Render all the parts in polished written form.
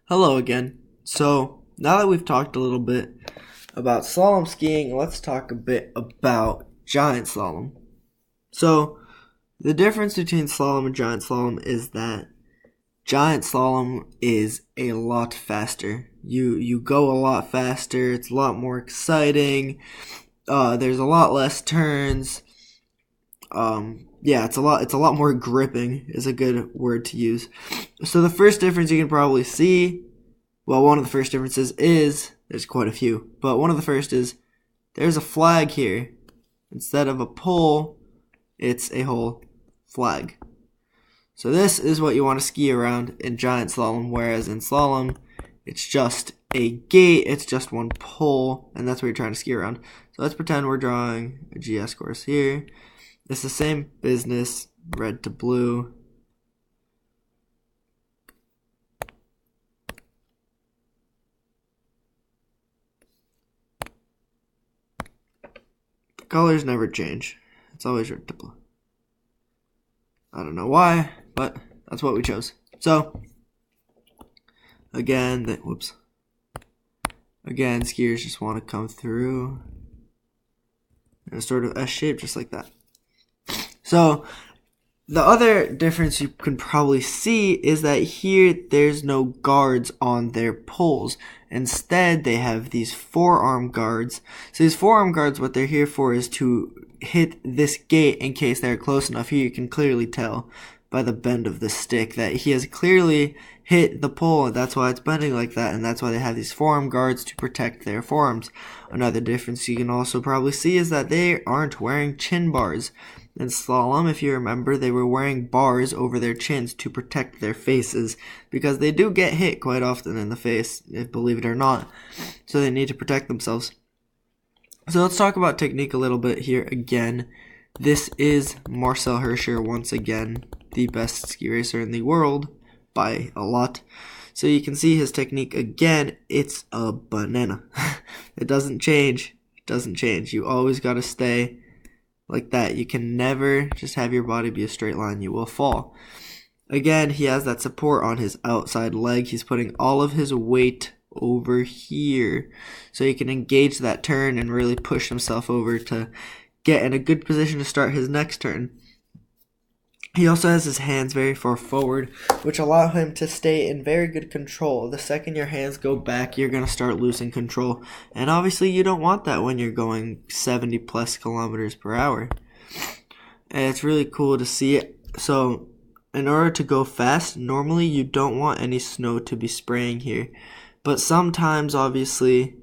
Hello again. So, now that we've talked a little bit about slalom skiing, let's talk a bit about giant slalom. So, the difference between slalom and giant slalom is that giant slalom is a lot faster. You go a lot faster, it's a lot more exciting. There's a lot less turns. It's a lot more gripping is a good word to use. So the first difference you can probably see, well, one of the first differences is, there's quite a few, but one of the first is there's a flag here. Instead of a pole, it's a whole flag. So this is what you want to ski around in giant slalom, whereas in slalom, it's just a gate, it's just one pole, and that's what you're trying to ski around. So let's pretend we're drawing a GS course here. It's the same business, red to blue. The colors never change. It's always red to blue. I don't know why, but that's what we chose. So, again, skiers just want to come through in a sort of S shape, just like that. So, the other difference you can probably see is that here there's no guards on their poles. Instead, they have these forearm guards. So these forearm guards, what they're here for is to hit this gate in case they're close enough. Here you can clearly tell by the bend of the stick that he has clearly hit the pole, and that's why it's bending like that, and that's why they have these forearm guards to protect their forearms. Another difference you can also probably see is that they aren't wearing chin bars. In slalom, if you remember, they were wearing bars over their chins to protect their faces because they do get hit quite often in the face, believe it or not. So they need to protect themselves. So let's talk about technique a little bit here again. This is Marcel Hirscher, once again, the best ski racer in the world by a lot. So you can see his technique again. It's a banana. It doesn't change. It doesn't change. You always got to stay like that. You can never just have your body be a straight line. You will fall. Again, he has that support on his outside leg. He's putting all of his weight over here so he can engage that turn and really push himself over to get in a good position to start his next turn. He also has his hands very far forward, which allow him to stay in very good control. The second your hands go back, you're going to start losing control. And obviously you don't want that when you're going 70 plus kilometers per hour. And it's really cool to see it. So in order to go fast, normally you don't want any snow to be spraying here. But sometimes, obviously,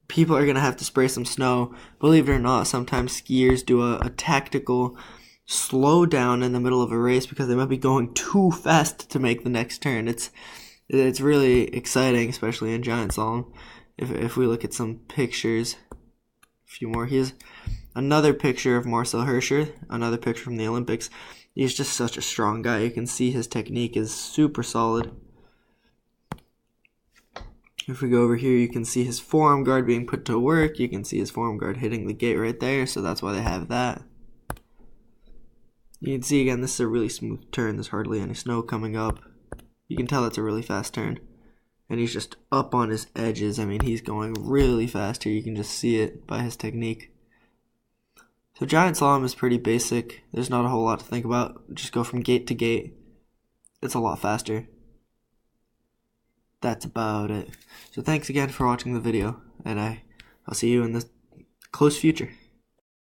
people are going to have to spray some snow. Believe it or not, sometimes skiers do a tactical slow down in the middle of a race because they might be going too fast to make the next turn. It's really exciting, especially in giant slalom. If we look at some pictures, a few more. Here's another picture of Marcel Hirscher, another picture from the Olympics. He's just such a strong guy. You can see his technique is super solid. If we go over here, you can see his forearm guard being put to work. You can see his forearm guard hitting the gate right there, so that's why they have that. You can see again, this is a really smooth turn. There's hardly any snow coming up. You can tell it's a really fast turn. And he's just up on his edges. I mean, he's going really fast here. You can just see it by his technique. So giant slalom is pretty basic. There's not a whole lot to think about. Just go from gate to gate. It's a lot faster. That's about it. So thanks again for watching the video. And I'll see you in the close future.